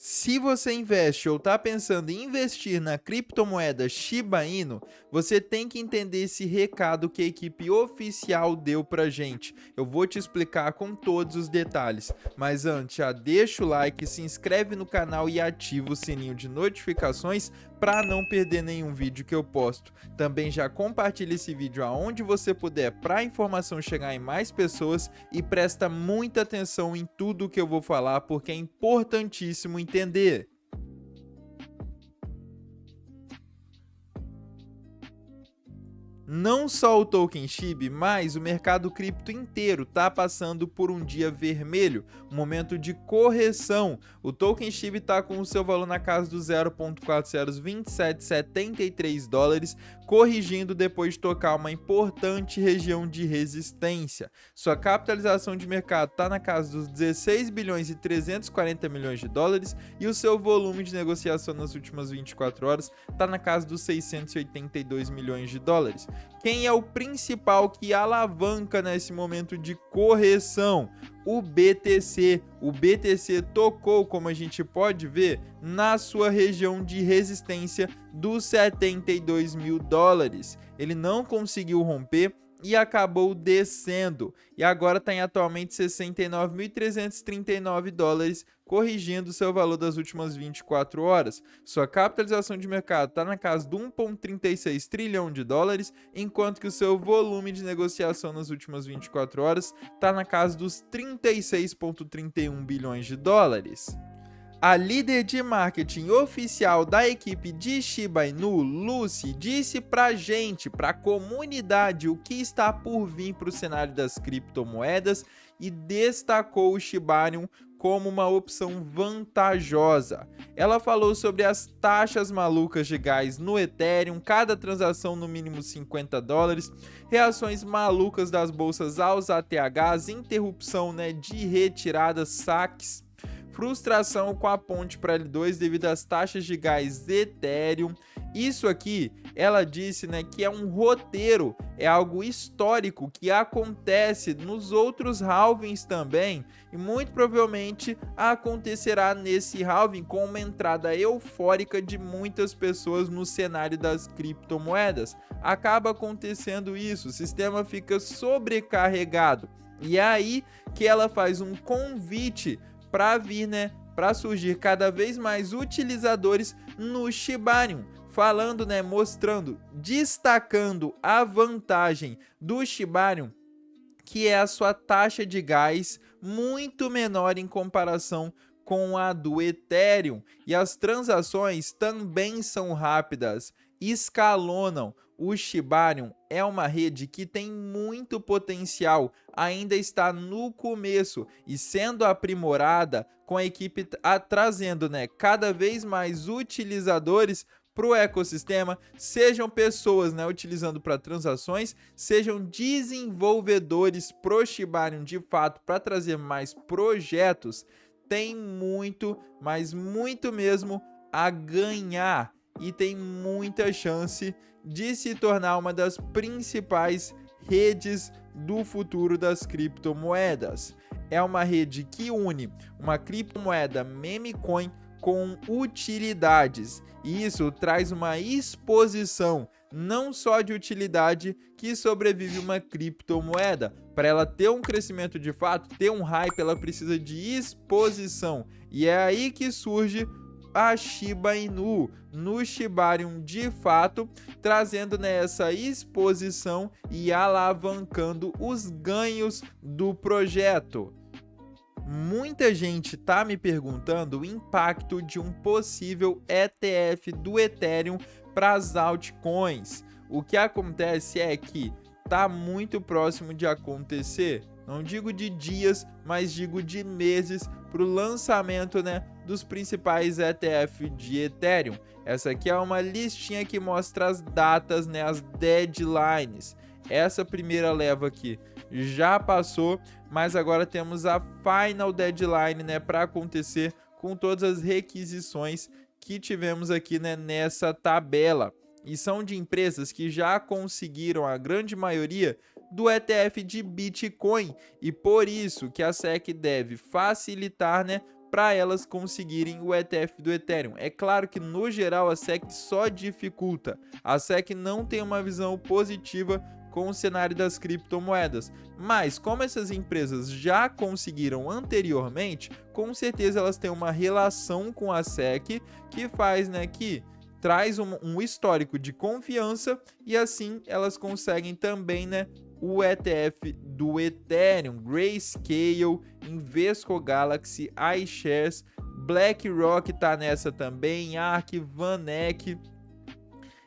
Se você investe ou está pensando em investir na criptomoeda Shiba Inu, você tem que entender esse recado que a equipe oficial deu pra gente. Eu vou te explicar com todos os detalhes, mas antes já deixa o like, se inscreve no canal e ativa o sininho de notificações para não perder nenhum vídeo que eu posto. Também já compartilha esse vídeo aonde você puder para a informação chegar em mais pessoas e presta muita atenção em tudo que eu vou falar porque é importantíssimo entender. Não só o token SHIB, mas o mercado cripto inteiro está passando por um dia vermelho, um momento de correção. O token SHIB está com o seu valor na casa do 0,402773 dólares, corrigindo depois de tocar uma importante região de resistência. Sua capitalização de mercado está na casa dos 16 bilhões e 340 milhões de dólares e o seu volume de negociação nas últimas 24 horas está na casa dos 682 milhões de dólares. Quem é o principal que alavanca nesse momento de correção? O BTC. O BTC tocou, como a gente pode ver, na sua região de resistência dos 72 mil dólares. Ele não conseguiu romper e acabou descendo, e agora está em atualmente 69.339 dólares, corrigindo seu valor das últimas 24 horas. Sua capitalização de mercado está na casa de 1,36 trilhão de dólares, enquanto que o seu volume de negociação nas últimas 24 horas está na casa dos 36,31 bilhões de dólares. A líder de marketing oficial da equipe de Shiba Inu, Lucy, disse pra gente, pra comunidade, o que está por vir para o cenário das criptomoedas e destacou o Shibarium como uma opção vantajosa. Ela falou sobre as taxas malucas de gás no Ethereum, cada transação no mínimo 50 dólares, reações malucas das bolsas aos ATHs, interrupção de retiradas, saques, frustração com a ponte para L2 devido às taxas de gás Ethereum. Isso aqui, ela disse que é um roteiro, é algo histórico que acontece nos outros halvings também e muito provavelmente acontecerá nesse halving com uma entrada eufórica de muitas pessoas no cenário das criptomoedas. Acaba acontecendo isso, o sistema fica sobrecarregado e é aí que ela faz um convite para vir, para surgir cada vez mais utilizadores no Shibarium, falando, mostrando, destacando a vantagem do Shibarium, que é a sua taxa de gás muito menor em comparação com a do Ethereum, e as transações também são rápidas, escalonam. O Shibarium é uma rede que tem muito potencial, ainda está no começo e sendo aprimorada com a equipe trazendo cada vez mais utilizadores para o ecossistema, sejam pessoas utilizando para transações, sejam desenvolvedores pro Shibarium de fato para trazer mais projetos. Tem muito, mas muito mesmo a ganhar e tem muita chance de se tornar uma das principais redes do futuro das criptomoedas. É uma rede que une uma criptomoeda meme coin com utilidades, e isso traz uma exposição não só de utilidade que sobrevive uma criptomoeda. Para ela ter um crescimento de fato, ter um hype, ela precisa de exposição, e é aí que surge a Shiba Inu no Shibarium de fato, trazendo essa exposição e alavancando os ganhos do projeto. Muita gente está me perguntando o impacto de um possível ETF do Ethereum para as altcoins. O que acontece é que está muito próximo de acontecer, não digo de dias, mas digo de meses, para o lançamento dos principais ETF de Ethereum. Essa aqui é uma listinha que mostra as datas, as deadlines. Essa primeira leva aqui já passou, mas agora temos a final deadline para acontecer com todas as requisições que tivemos aqui nessa tabela. E são de empresas que já conseguiram a grande maioria do ETF de Bitcoin, e por isso que a SEC deve facilitar, para elas conseguirem o ETF do Ethereum. É claro que no geral a SEC só dificulta. A SEC não tem uma visão positiva com o cenário das criptomoedas, mas como essas empresas já conseguiram anteriormente, com certeza elas têm uma relação com a SEC que faz, né, que traz um histórico de confiança e assim elas conseguem também, né, o ETF do Ethereum, Grayscale, Invesco Galaxy, iShares, BlackRock tá nessa também, ARK, VanEck.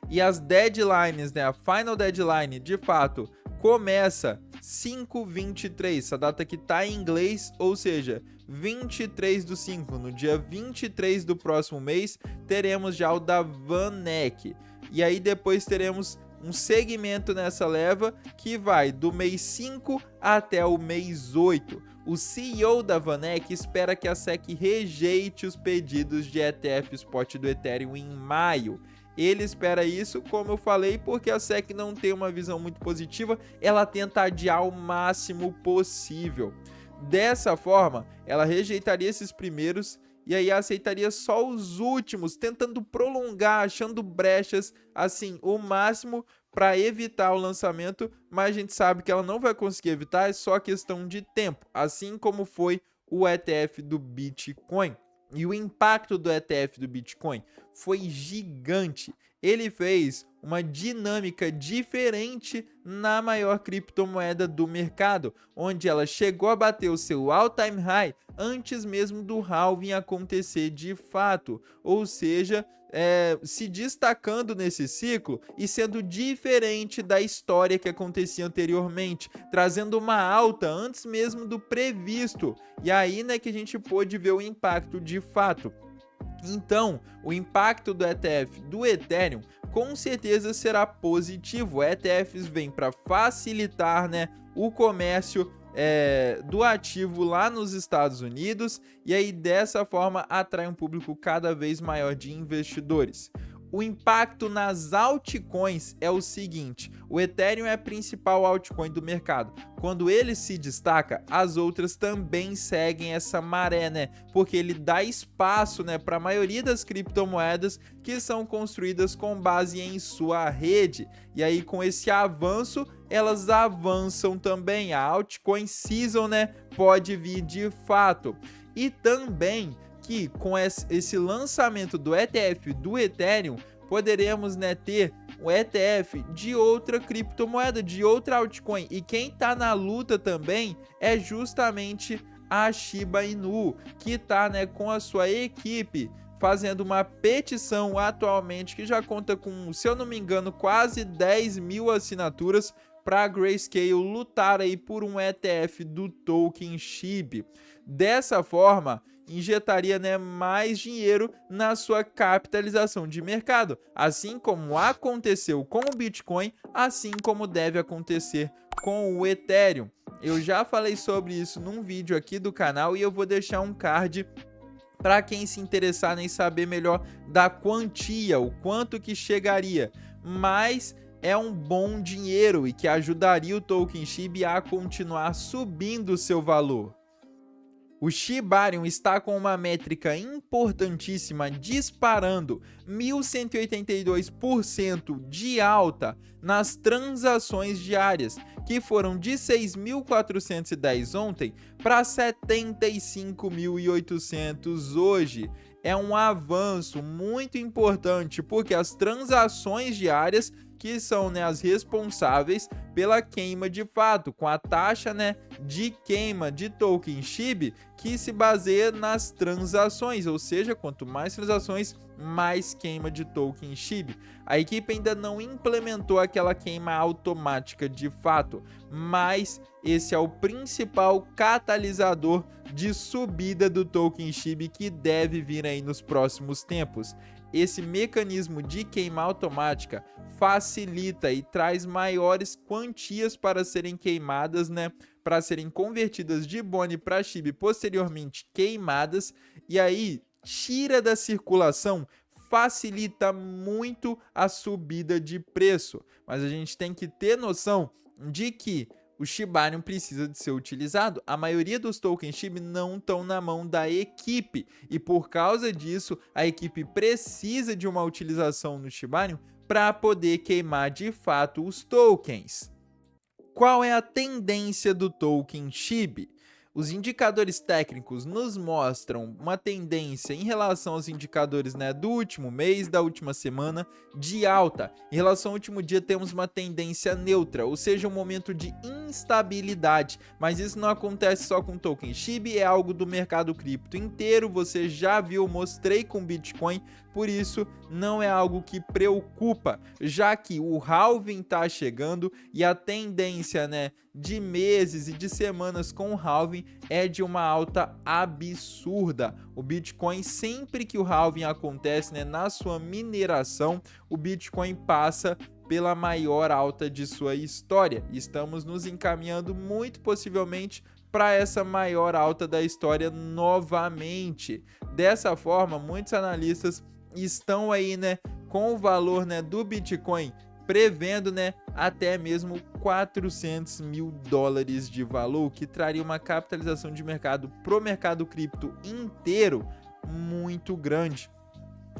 E as deadlines, né, a final deadline, de fato, começa 5/23, essa data que tá em inglês, ou seja, 23/5, no dia 23 do próximo mês, teremos já o da VanEck. E aí depois teremos um segmento nessa leva que vai do mês 5 até o mês 8. O CEO da VanEck espera que a SEC rejeite os pedidos de ETF Spot do Ethereum em maio. Ele espera isso, como eu falei, porque a SEC não tem uma visão muito positiva, ela tenta adiar o máximo possível. Dessa forma, ela rejeitaria esses primeiros e aí aceitaria só os últimos, tentando prolongar, achando brechas, assim, o máximo para evitar o lançamento, mas a gente sabe que ela não vai conseguir evitar, é só questão de tempo, assim como foi o ETF do Bitcoin. E o impacto do ETF do Bitcoin foi gigante. Ele fez uma dinâmica diferente na maior criptomoeda do mercado, onde ela chegou a bater o seu all-time high antes mesmo do halving acontecer de fato, ou seja, se destacando nesse ciclo e sendo diferente da história que acontecia anteriormente, trazendo uma alta antes mesmo do previsto, e aí, né, que a gente pôde ver o impacto de fato. Então, o impacto do ETF do Ethereum com certeza será positivo. ETFs vêm para facilitar, né, o comércio do ativo lá nos Estados Unidos e aí dessa forma atrai um público cada vez maior de investidores. O impacto nas altcoins é o seguinte: o Ethereum é a principal altcoin do mercado. Quando ele se destaca, as outras também seguem essa maré, né? Porque ele dá espaço, né, para a maioria das criptomoedas que são construídas com base em sua rede. E aí, com esse avanço, elas avançam também. A altcoin season, né, pode vir de fato. E também que com esse lançamento do ETF do Ethereum, poderemos, né, ter um ETF de outra criptomoeda, de outra altcoin. E quem está na luta também é justamente a Shiba Inu, que está, né, com a sua equipe fazendo uma petição atualmente que já conta com, se eu não me engano, quase 10 mil assinaturas para a Grayscale lutar aí por um ETF do token SHIB. Dessa forma, injetaria, né, mais dinheiro na sua capitalização de mercado, assim como aconteceu com o Bitcoin, assim como deve acontecer com o Ethereum. Eu já falei sobre isso num vídeo aqui do canal e eu vou deixar um card para quem se interessar em saber melhor da quantia, o quanto que chegaria, mas é um bom dinheiro e que ajudaria o token SHIB a continuar subindo seu valor. O Shibarium está com uma métrica importantíssima, disparando 1.182% de alta nas transações diárias, que foram de 6.410 ontem para 75.800 hoje. É um avanço muito importante, porque as transações diárias que são, né, as responsáveis pela queima de fato, com a taxa, né, de queima de token SHIB que se baseia nas transações, ou seja, quanto mais transações, mais queima de token SHIB. A equipe ainda não implementou aquela queima automática de fato, mas esse é o principal catalisador de subida do token SHIB que deve vir aí nos próximos tempos. Esse mecanismo de queima automática facilita e traz maiores quantias para serem queimadas, né, para serem convertidas de BONI para SHIB posteriormente queimadas, e aí tira da circulação, facilita muito a subida de preço. Mas a gente tem que ter noção de que o Shibarium precisa de ser utilizado. A maioria dos tokens SHIB não estão na mão da equipe e por causa disso a equipe precisa de uma utilização no Shibarium para poder queimar de fato os tokens. Qual é a tendência do token SHIB? Os indicadores técnicos nos mostram uma tendência em relação aos indicadores, né, do último mês, da última semana, de alta. Em relação ao último dia, temos uma tendência neutra, ou seja, um momento de instabilidade. Mas isso não acontece só com o token SHIB, é algo do mercado cripto inteiro. Você já viu, mostrei com Bitcoin, por isso não é algo que preocupa, já que o halving está chegando e a tendência, né, de meses e de semanas com o halving é de uma alta absurda. O Bitcoin, sempre que o halving acontece, né, na sua mineração, o Bitcoin passa pela maior alta de sua história. Estamos nos encaminhando muito possivelmente para essa maior alta da história novamente. Dessa forma, muitos analistas estão aí, né, com o valor, né, do Bitcoin prevendo, né, até mesmo 400 mil dólares de valor, o que traria uma capitalização de mercado pro mercado cripto inteiro muito grande.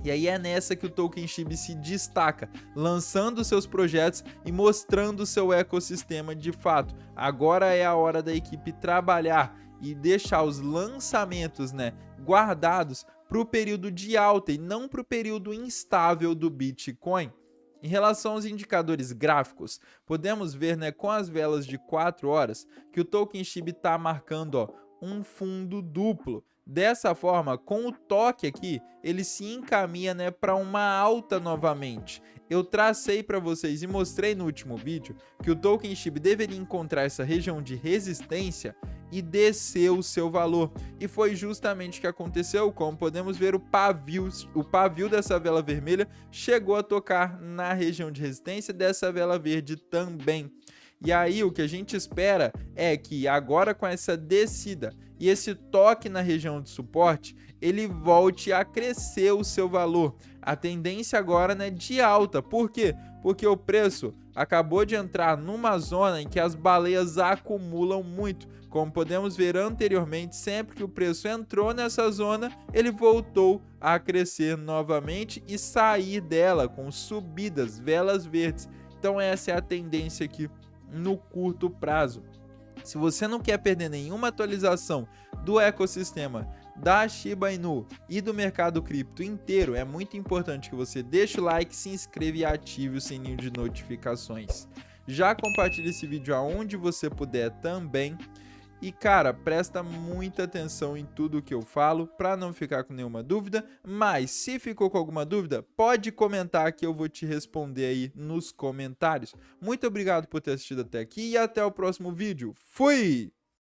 E aí é nessa que o token SHIB se destaca, lançando seus projetos e mostrando seu ecossistema de fato. Agora é a hora da equipe trabalhar e deixar os lançamentos, né, guardados para o período de alta e não para o período instável do Bitcoin. Em relação aos indicadores gráficos, podemos ver, né, com as velas de 4 horas que o token SHIB está marcando, ó, um fundo duplo. Dessa forma, com o toque aqui, ele se encaminha, né, para uma alta novamente. Eu tracei para vocês e mostrei no último vídeo que o token SHIB deveria encontrar essa região de resistência e descer o seu valor. E foi justamente o que aconteceu. Como podemos ver, o pavio dessa vela vermelha chegou a tocar na região de resistência dessa vela verde também. E aí o que a gente espera é que agora com essa descida e esse toque na região de suporte, ele volte a crescer o seu valor. A tendência agora, né, de alta. Por quê? Porque o preço acabou de entrar numa zona em que as baleias acumulam muito. Como podemos ver anteriormente, sempre que o preço entrou nessa zona, ele voltou a crescer novamente e sair dela com subidas, velas verdes. Então essa é a tendência aqui no curto prazo. Se você não quer perder nenhuma atualização do ecossistema da Shiba Inu e do mercado cripto inteiro, é muito importante que você deixe o like, se inscreva e ative o sininho de notificações. Já compartilhe esse vídeo aonde você puder também. E cara, presta muita atenção em tudo que eu falo para não ficar com nenhuma dúvida, mas se ficou com alguma dúvida, pode comentar que eu vou te responder aí nos comentários. Muito obrigado por ter assistido até aqui e até o próximo vídeo. Fui!